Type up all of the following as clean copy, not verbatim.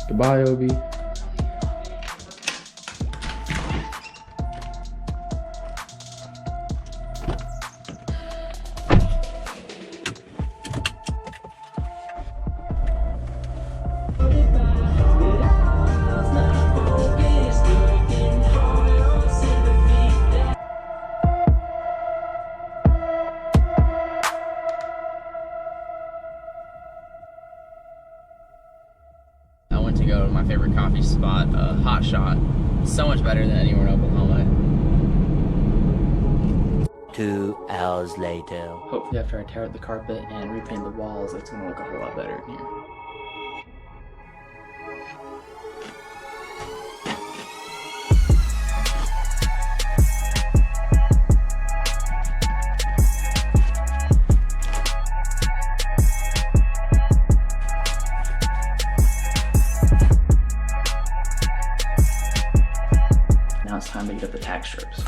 Goodbye, Obi. To go to my favorite coffee spot, Hot Shot. So much better than anywhere in Oklahoma. 2 hours later. Hopefully after I tear out the carpet and repaint the walls, it's gonna look a whole lot better in here. Now it's time to get up the tack strips.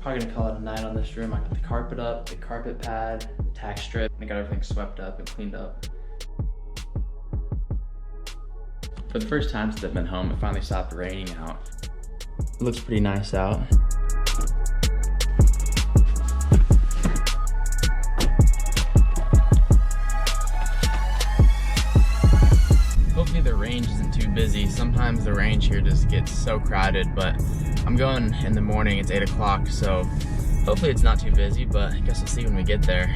Probably gonna call it a night on this room. I got the carpet up, the carpet pad, the tack strip, and I got everything swept up and cleaned up. For the first time since I've been home, it finally stopped raining out. It looks pretty nice out. Hopefully the range isn't too busy. Sometimes the range here just gets so crowded, but I'm going in the morning. It's 8 o'clock, so hopefully it's not too busy, but I guess we'll see when we get there.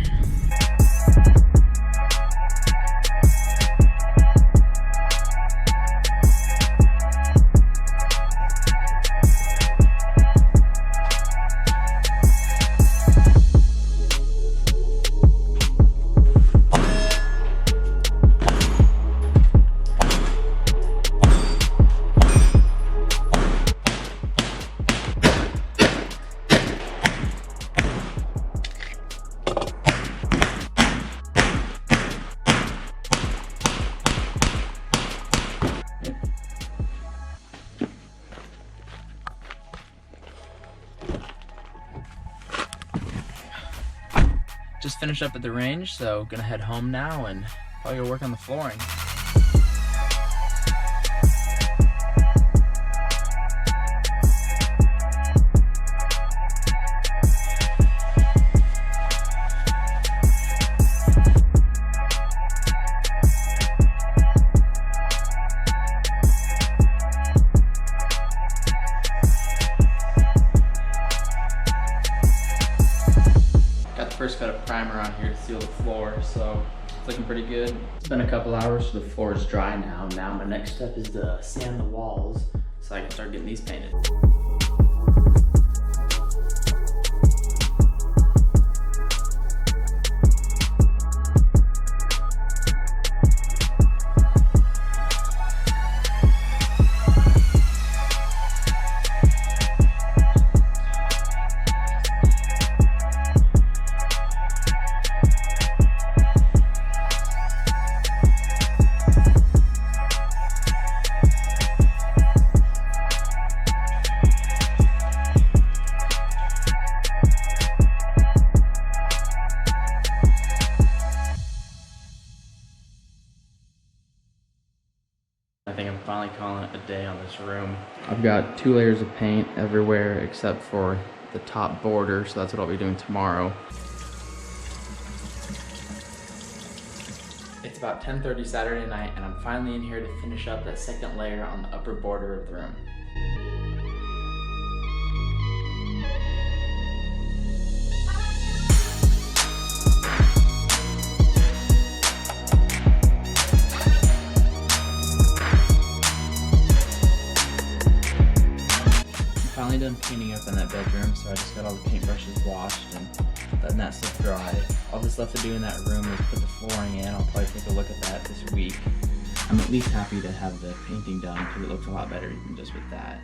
Just finished up at the range, so gonna head home now and probably go work on the flooring. First got a primer on here to seal the floor, so it's looking pretty good. It's been a couple hours, so the floor is dry now. Now my next step is to sand the walls so I can start getting these painted. I think I'm finally calling it a day on this room. I've got 2 layers of paint everywhere except for the top border, so that's what I'll be doing tomorrow. It's about 10:30 Saturday night, and I'm finally in here to finish up that second layer on the upper border of the room. Finally done painting up in that bedroom, so I just got all the paintbrushes washed and letting that stuff dry. All that's left to do in that room is put the flooring in. I'll probably take a look at that this week. I'm at least happy to have the painting done because it looks a lot better even just with that.